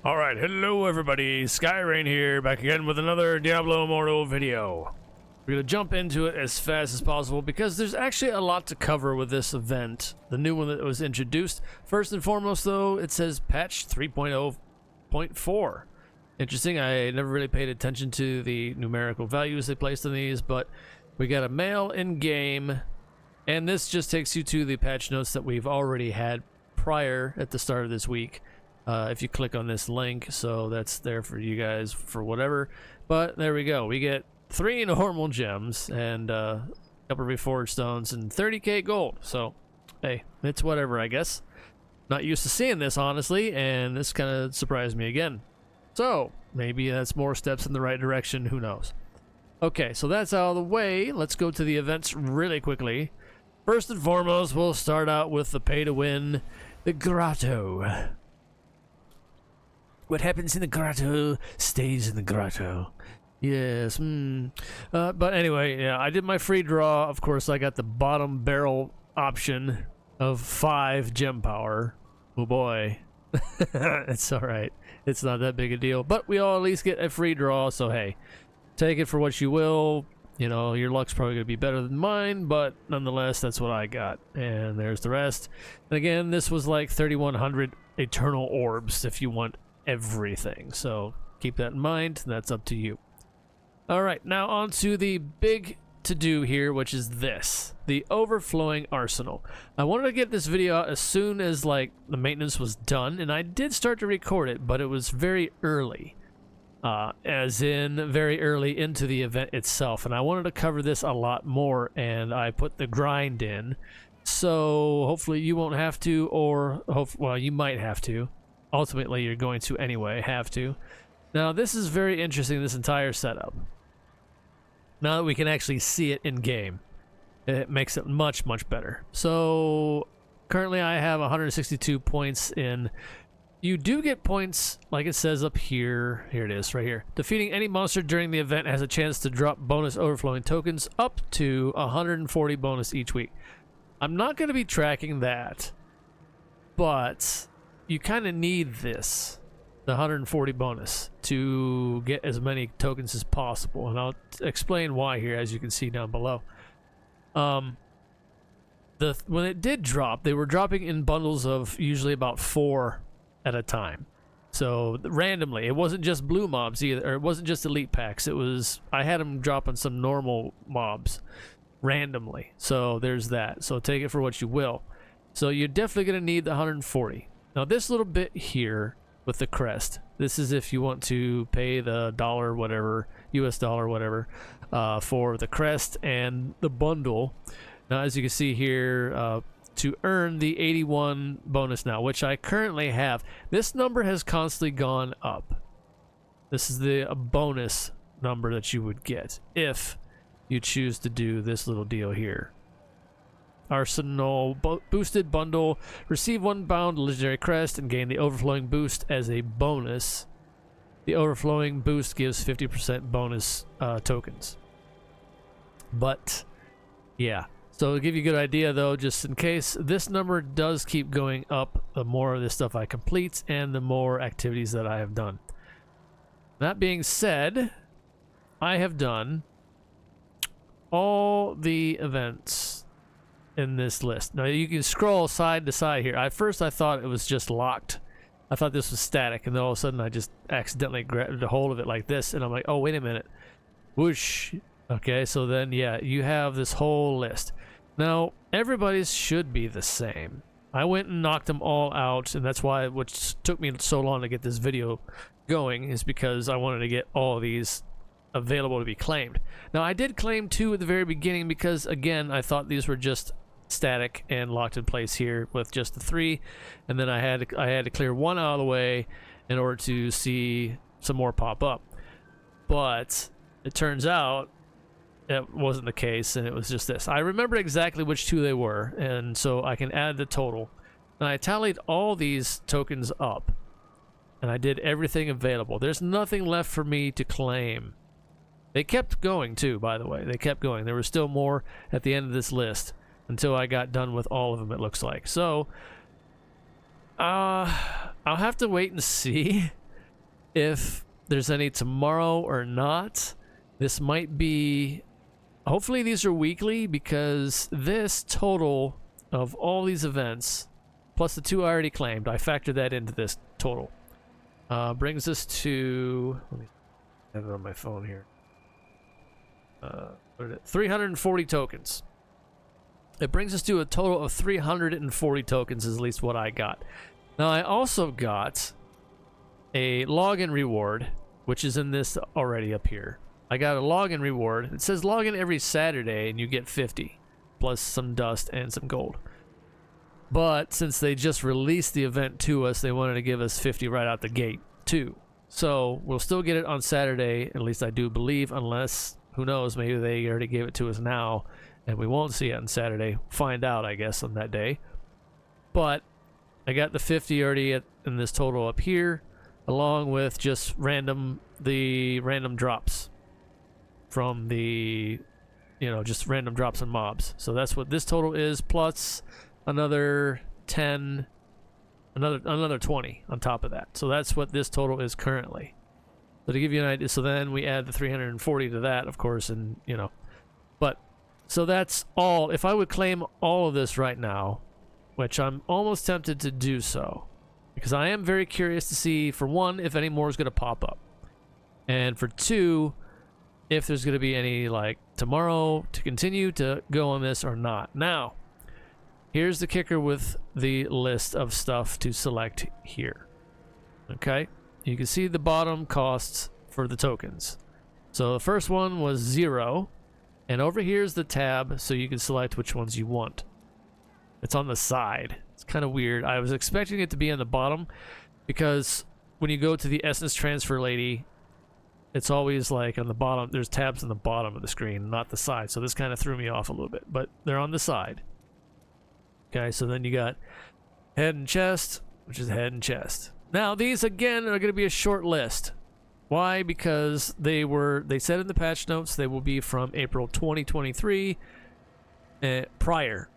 Alright, hello everybody, Skyrain here, back again with another Diablo Immortal video. We're going to jump into it as fast as possible because there's actually a lot to cover with this event, the new one that was introduced. First and foremost though, it says patch 3.0.4. Interesting, I never really paid attention to the numerical values they placed on these, but we got a mail in game, and this just takes you to the patch notes that we've already had prior at the start of this week. If you click on this link, so that's there for you guys for whatever. But there we go. We get 3 normal gems and a couple of reforged stones and 30k gold. So, hey, it's whatever, I guess. Not used to seeing this, honestly, and this kind of surprised me again. So, maybe that's more steps in the right direction. Who knows? Okay, so that's out of the way. Let's go to the events really quickly. First and foremost, we'll start out with the pay-to-win, the grotto. What happens in the grotto stays in the grotto. Yes. But anyway, yeah, I did my free draw. Of course, I got the bottom barrel option of 5 gem power. Oh boy. It's alright. It's not that big a deal. But we all at least get a free draw, so hey, take it for what you will. You know, your luck's probably going to be better than mine, but nonetheless, that's what I got. And there's the rest. And again, this was like 3,100 eternal orbs if you want everything, so keep that in mind. That's up to you. All right, now on to the big to-do here, which is this, the overflowing arsenal. I wanted to get this video out as soon as like the maintenance was done, and I did start to record it, but it was very early, as in very early into the event itself, and I wanted to cover this a lot more, and I put the grind in, so hopefully you won't have to, or well, you might have to. Ultimately, you're going to anyway, have to. Now, this is very interesting, this entire setup. Now that we can actually see it in game, it makes it much, much better. So, currently I have 162 points in. You do get points, like it says up here. Here it is, right here. Defeating any monster during the event has a chance to drop bonus overflowing tokens up to 140 bonus each week. I'm not going to be tracking that, but you kind of need this, the 140 bonus, to get as many tokens as possible, and I'll explain why here, as you can see down below. When it did drop, they were dropping in bundles of usually about 4 at a time. So randomly, it wasn't just blue mobs either, or it wasn't just elite packs. It was, I had them drop on some normal mobs randomly. So there's that. So take it for what you will. So you're definitely going to need the 140. Now this little bit here with the crest, this is if you want to pay the dollar whatever, US dollar whatever, for the crest and the bundle. Now as you can see here, to earn the 81 bonus now, which I currently have, this number has constantly gone up. This is the bonus number that you would get if you choose to do this little deal here. Arsenal boosted bundle. Receive 1 bound legendary crest and gain the overflowing boost as a bonus. The overflowing boost gives 50% bonus tokens. But yeah, so to give you a good idea though, just in case, this number does keep going up the more of this stuff I complete and the more activities that I have done. That being said, I have done all the events in this list. Now you can scroll side to side here. At first I thought it was just locked. I thought this was static, and then all of a sudden I just accidentally grabbed a hold of it like this, and I'm like, oh wait a minute, whoosh. Okay, so then yeah, you have this whole list. Now everybody's should be the same. I went and knocked them all out, and that's why what took me so long to get this video going is because I wanted to get all of these available to be claimed. Now I did claim 2 at the very beginning because again I thought these were just static and locked in place here with just the 3, and then I had to clear 1 out of the way in order to see some more pop up. But it turns out it wasn't the case, and it was just this. I remember exactly which 2 they were, and so I can add the total. And I tallied all these tokens up, and I did everything available. There's nothing left for me to claim. They kept going too, by the way. They kept going. There was still more at the end of this list until I got done with all of them, it looks like. So I'll have to wait and see if there's any tomorrow or not. This might be, hopefully these are weekly, because this total of all these events, plus the 2 I already claimed, I factored that into this total, brings us to, let me have it on my phone here, 340 tokens. It brings us to a total of 340 tokens, is at least what I got. Now, I also got a login reward, which is in this already up here. I got a login reward. It says login every Saturday, and you get 50, plus some dust and some gold. But since they just released the event to us, they wanted to give us 50 right out the gate, too. So we'll still get it on Saturday, at least I do believe, unless, who knows, maybe they already gave it to us now, and we won't see it on Saturday. Find out, I guess, on that day. But I got the 50 already in this total up here, along with just the random drops from the, just random drops and mobs. So that's what this total is, plus another 10, another 20 on top of that. So that's what this total is currently. So to give you an idea, so then we add the 340 to that, of course, and but so that's all. If I would claim all of this right now, which I'm almost tempted to do so, because I am very curious to see, for one, if any more is going to pop up, and for two, if there's going to be any, like, tomorrow to continue to go on this or not. Now, here's the kicker with the list of stuff to select here. Okay? You can see the bottom costs for the tokens. So the first one was 0, and over here is the tab, so you can select which ones you want. It's on the side. It's kind of weird. I was expecting it to be on the bottom, because when you go to the Essence Transfer Lady, it's always like on the bottom. There's tabs on the bottom of the screen, not the side. So this kind of threw me off a little bit, but they're on the side. Okay, so then you got head and chest, which is head and chest. Now, these, again, are going to be a short list. Why? Because they said in the patch notes they will be from April 2023 prior.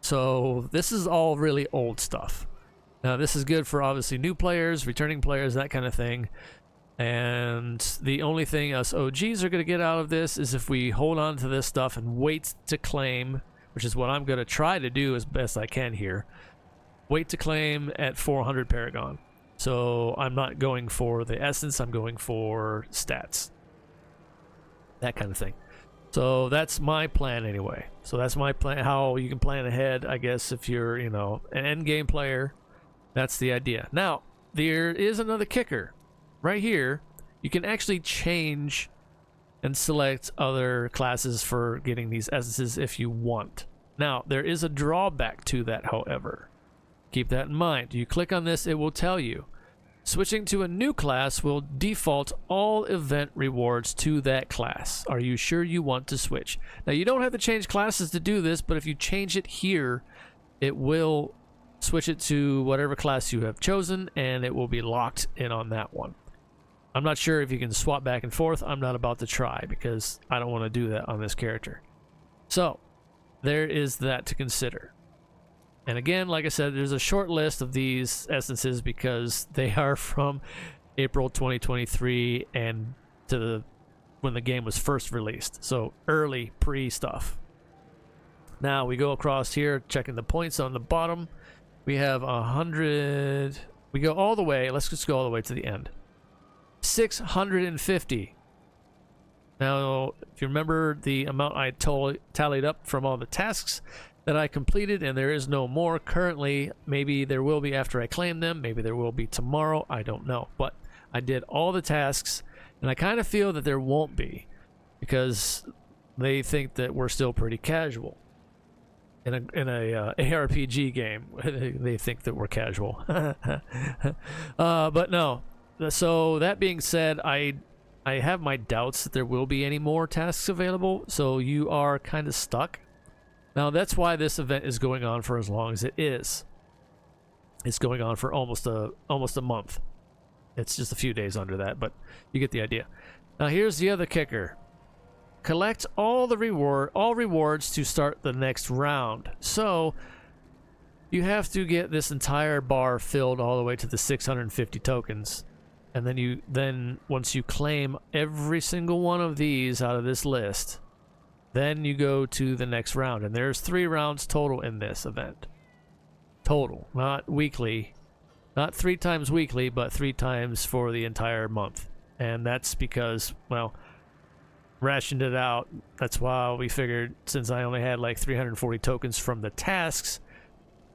So this is all really old stuff. Now, this is good for, obviously, new players, returning players, that kind of thing. And the only thing us OGs are going to get out of this is if we hold on to this stuff and wait to claim, which is what I'm going to try to do as best I can here. Wait to claim at 400 Paragon. So I'm not going for the essence, I'm going for stats. That kind of thing. So that's my plan anyway. So that's my plan, how you can plan ahead, I guess, if you're, an end game player. That's the idea. Now, there is another kicker. Right here, you can actually change and select other classes for getting these essences if you want. Now, there is a drawback to that, however. Keep that in mind. You click on this, it will tell you. Switching to a new class will default all event rewards to that class. Are you sure you want to switch? Now, you don't have to change classes to do this, but if you change it here, it will switch it to whatever class you have chosen, and it will be locked in on that one. I'm not sure if you can swap back and forth. I'm not about to try because I don't want to do that on this character. So, there is that to consider. And again, like I said, there's a short list of these essences because they are from April 2023 and to when the game was first released. So, early pre-stuff. Now, we go across here, checking the points on the bottom. We have 100. We go all the way. Let's just go all the way to the end. 650. Now, if you remember the amount I tallied up from all the tasks that I completed, and there is no more currently. Maybe there will be after I claim them. Maybe there will be tomorrow. I don't know. But I did all the tasks, and I kind of feel that there won't be because they think that we're still pretty casual. In a ARPG game, they think that we're casual. But no. So that being said, I have my doubts that there will be any more tasks available, so you are kind of stuck. Now that's why this event is going on for as long as it is. It's going on for almost a month. It's just a few days under that, but you get the idea. Now here's the other kicker. Collect all rewards to start the next round. So you have to get this entire bar filled all the way to the 650 tokens. And then once you claim every single one of these out of this list, then you go to the next round. And there's 3 rounds total in this event. Total, not weekly. Not 3 times weekly, but 3 times for the entire month. And that's because, well, rationed it out. That's why we figured, since I only had like 340 tokens from the tasks,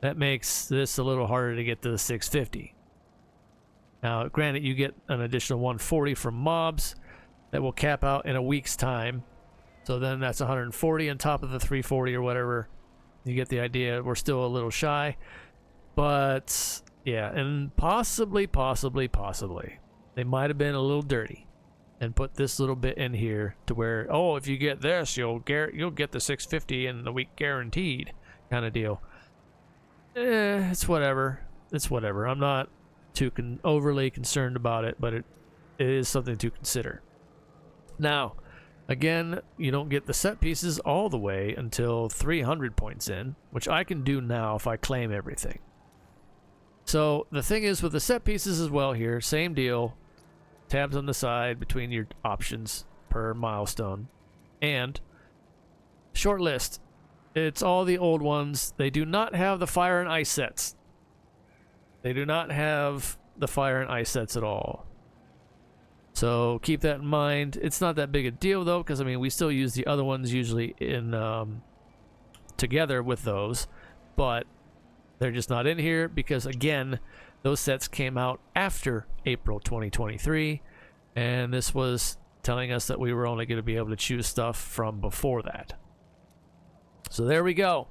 that makes this a little harder to get to the 650. Now, granted, you get an additional 140 from mobs that will cap out in a week's time. So then that's 140 on top of the 340 or whatever. You get the idea. We're still a little shy. But, yeah, and possibly, they might have been a little dirty and put this little bit in here to where, oh, if you get this, you'll get the 650 in the week guaranteed kind of deal. It's whatever. It's whatever. I'm not too overly concerned about it, but it is something to consider. Now, again, you don't get the set pieces all the way until 300 points in, which I can do now if I claim everything. So the thing is with the set pieces as well here, same deal. Tabs on the side between your options per milestone. And short list. It's all the old ones. They do not have the fire and ice sets. They do not have the fire and ice sets at all. So keep that in mind. It's not that big a deal though, because I mean we still use the other ones usually in together with those, but they're just not in here because again, those sets came out after April 2023, and this was telling us that we were only going to be able to choose stuff from before that. So there we go.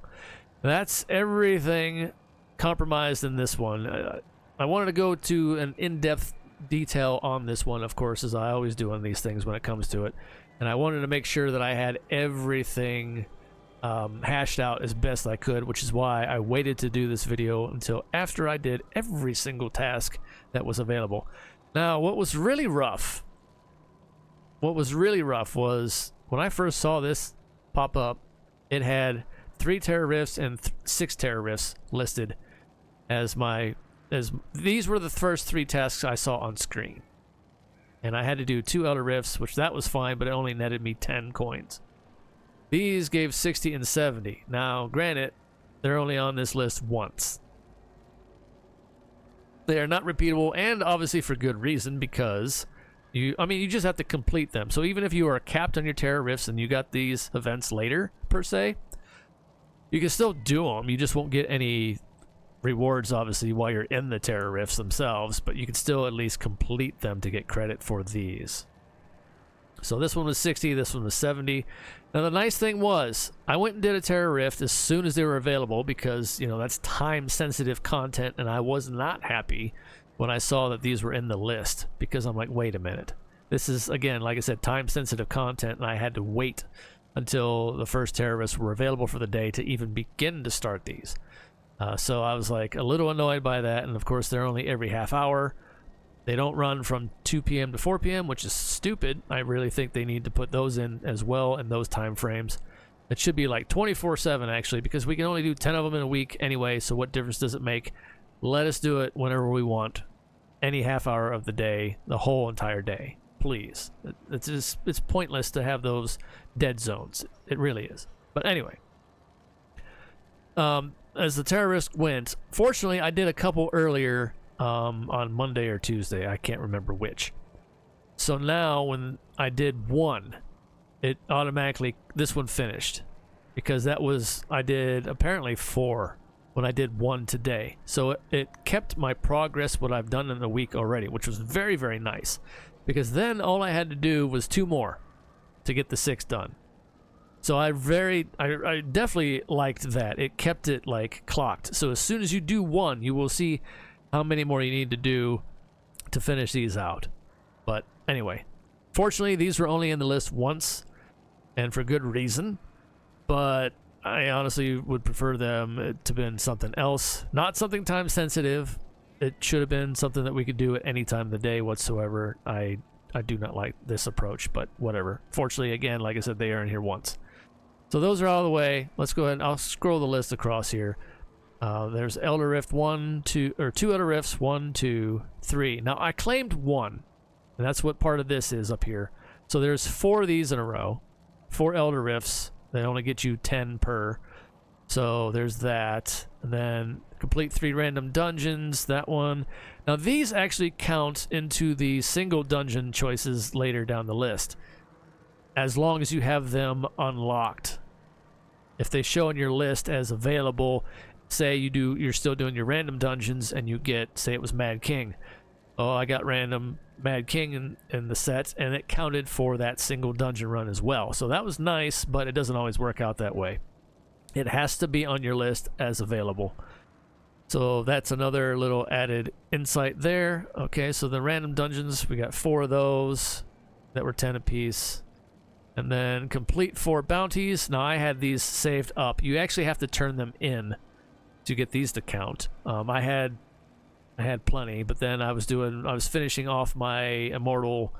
That's everything compromised in this one. I wanted to go to an in-depth detail on this one, of course, as I always do on these things when it comes to it. And I wanted to make sure that I had everything hashed out as best I could, which is why I waited to do this video until after I did every single task that was available. Now, what was really rough was when I first saw this pop up, it had 3 Terra Rifts and 6 Terra Rifts listed as these were the first 3 tasks I saw on screen. And I had to do 2 Elder Rifts, which that was fine, but it only netted me 10 coins. These gave 60 and 70. Now, granted, they're only on this list once. They are not repeatable, and obviously for good reason, because you just have to complete them. So even if you are capped on your Terra Rifts and you got these events later, per se, you can still do them. You just won't get any rewards, obviously, while you're in the Terra Rifts themselves, but you can still at least complete them to get credit for these. So this one was 60, this one was 70. Now the nice thing was, I went and did a Terra Rift as soon as they were available because, you know, that's time-sensitive content, and I was not happy when I saw that these were in the list because I'm like, wait a minute. This is, again, like I said, time-sensitive content, and I had to wait until the first Terra Rifts were available for the day to even begin to start these. So I was like a little annoyed by that, and of course they're only every half hour. They don't run from 2 p.m. to 4 p.m., which is stupid. I really think they need to put those in as well in those time frames. It should be like 24/7 actually, because we can only do 10 of them in a week anyway, so what difference does it make? Let us do it whenever we want, any half hour of the day, the whole entire day, please. It's pointless to have those dead zones. It really is. But anyway, as the terrorist went, fortunately I did a couple earlier on Monday or Tuesday, I can't remember which. So now when I did one, it automatically, this one finished, because I did apparently 4 when I did 1 today. So it kept my progress, what I've done in the week already, which was very, very nice, because then all I had to do was 2 more to get the 6 done. So I definitely liked that. It kept it like clocked. So as soon as you do 1, you will see how many more you need to do to finish these out. But anyway, fortunately these were only in the list once, and for good reason. But I honestly would prefer them to have been something else, not something time sensitive. It should have been something that we could do at any time of the day whatsoever. I do not like this approach, but whatever. Fortunately, again, like I said, they are in here once. So those are out of the way. Let's go ahead and I'll scroll the list across here. There's Elder Rift 1, 2, or 2 Elder Rifts, 1, 2, 3. Now, I claimed 1, and that's what part of this is up here. So there's 4 of these in a row, 4 Elder Rifts. They only get you 10 per. So there's that. And then complete 3 random dungeons, that one. Now, these actually count into the single dungeon choices later down the list, as long as you have them unlocked. If they show in your list as available, say you're still doing your random dungeons and you get, say it was Mad King. Oh, I got random Mad King in the set, and it counted for that single dungeon run as well. So that was nice, but it doesn't always work out that way. It has to be on your list as available. So that's another little added insight there. Okay, so the random dungeons, we got 4 of those that were 10 apiece. And then complete 4 bounties. Now, I had these saved up. You actually have to turn them in to get these to count. I had plenty, but then I was finishing off my Immortal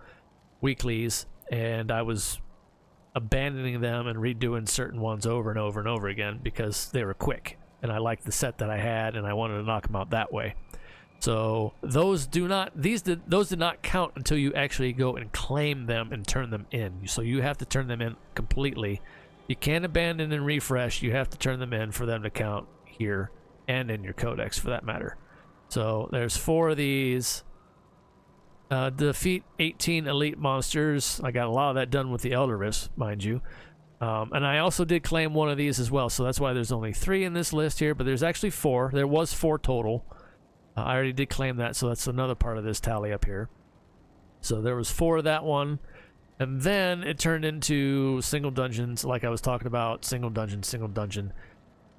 weeklies, and I was abandoning them and redoing certain ones over and over and over again because they were quick, and I liked the set that I had, and I wanted to knock them out that way. So those did not count until you actually go and claim them and turn them in. So you have to turn them in completely. You can't abandon and refresh. You have to turn them in for them to count here and in your codex, for that matter. So there's 4 of these. Defeat 18 elite monsters. I got a lot of that done with the Elder Rifts, mind you. And I also did claim 1 of these as well, so that's why there's only 3 in this list here, but there's actually 4. There was 4 total. I already did claim that, so that's another part of this tally up here. So there was 4 of that one, and then it turned into single dungeons, like I was talking about, single dungeon.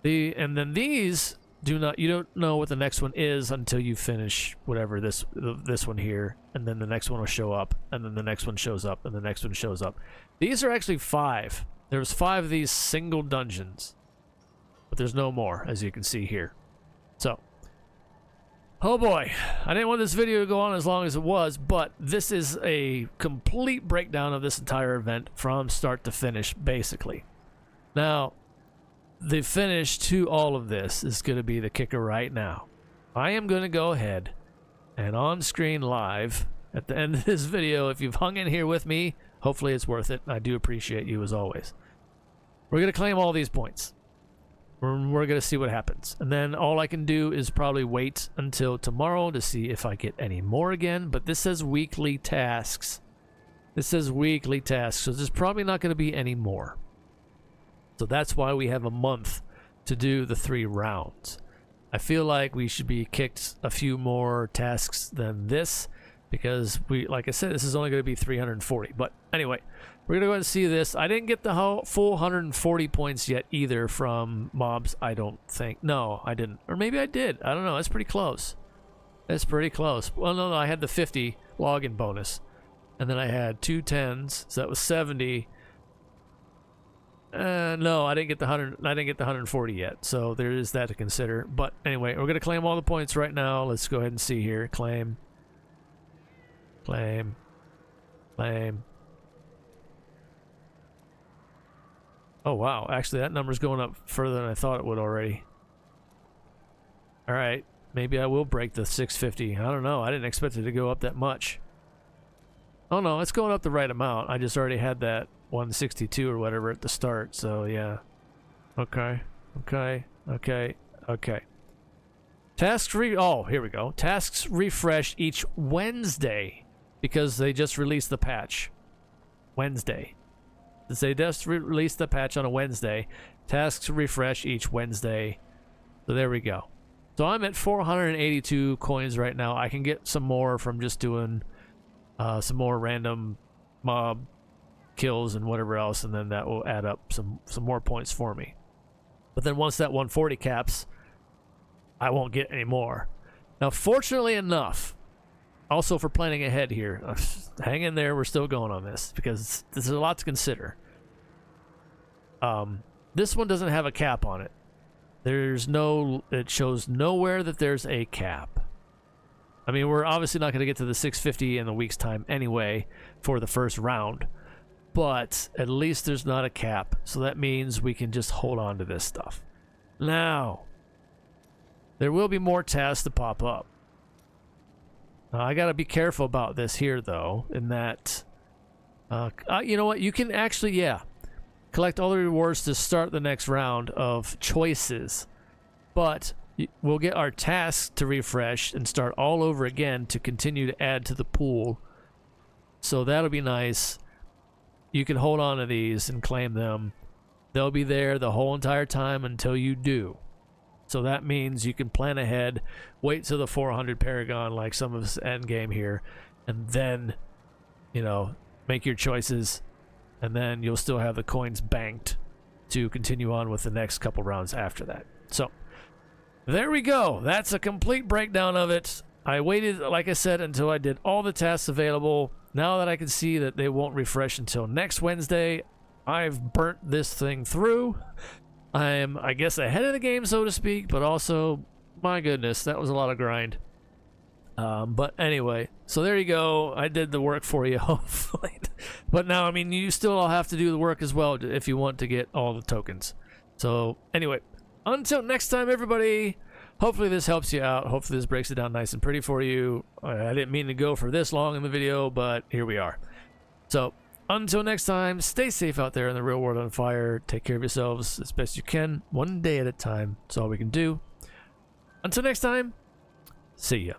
And then these you don't know what the next one is until you finish whatever this one here, and then the next one will show up, and then the next one shows up, and the next one shows up. These are actually 5. There's 5 of these single dungeons, but there's no more, as you can see here. So, oh boy, I didn't want this video to go on as long as it was, but this is a complete breakdown of this entire event from start to finish, basically. Now, the finish to all of this is going to be the kicker right now. I am going to go ahead and on screen live at the end of this video, if you've hung in here with me, hopefully it's worth it. I do appreciate you as always. We're going to claim all these points. We're going to see what happens. And then all I can do is probably wait until tomorrow to see if I get any more again. But this says weekly tasks. So there's probably not going to be any more. So that's why we have a month to do the 3 rounds. I feel like we should be kicked a few more tasks than this because like I said, this is only going to be 340. But anyway, we're going to go ahead and see this. I didn't get the full 140 points yet either from mobs, I don't think. No, I didn't. Or maybe I did. I don't know. That's pretty close. Well, no, I had the 50 login bonus. And then I had 2 10s, so that was 70. No, I didn't get the 140 yet, so there is that to consider. But anyway, we're going to claim all the points right now. Let's go ahead and see here. Claim. Oh, wow. Actually, that number's going up further than I thought it would already. All right. Maybe I will break the 650. I don't know. I didn't expect it to go up that much. Oh, no. It's going up the right amount. I just already had that 162 or whatever at the start. So, yeah. Okay. Tasks oh, here we go. Tasks refresh each Wednesday because they just released the patch. Wednesday. They just released the patch on a Wednesday. Tasks refresh each Wednesday. So there we go. So I'm at 482 coins right now. I can get some more from just doing some more random mob kills and whatever else, and then that will add up some more points for me. But then once that 140 caps, I won't get any more. Now, fortunately enough, also for planning ahead here, hang in there, we're still going on this because there's a lot to consider. This one doesn't have a cap on it. It shows nowhere that there's a cap. I mean, we're obviously not going to get to the 650 in a week's time anyway for the first round, but at least there's not a cap, so that means we can just hold on to this stuff. Now, there will be more tasks to pop up. I gotta be careful about this here, though, in that, you know what, you can actually, collect all the rewards to start the next round of choices, but we'll get our tasks to refresh and start all over again to continue to add to the pool. So that'll be nice. You can hold on to these and claim them. They'll be there the whole entire time until you do. So that means you can plan ahead, wait till the 400 Paragon like some of us end game here, and then, you know, make your choices, and then you'll still have the coins banked to continue on with the next couple rounds after that. So there we go. That's a complete breakdown of it. I waited, like I said, until I did all the tasks available. Now that I can see that they won't refresh until next Wednesday, I've burnt this thing through. I'm, I guess, ahead of the game, so to speak, but also, my goodness, that was a lot of grind. But anyway, so there you go. I did the work for you, hopefully. But now, I mean, you still all have to do the work as well if you want to get all the tokens. So anyway, until next time, everybody, hopefully this helps you out. Hopefully this breaks it down nice and pretty for you. I didn't mean to go for this long in the video, but here we are. So until next time, stay safe out there in the real world on fire. Take care of yourselves as best you can, one day at a time. That's all we can do. Until next time, see ya.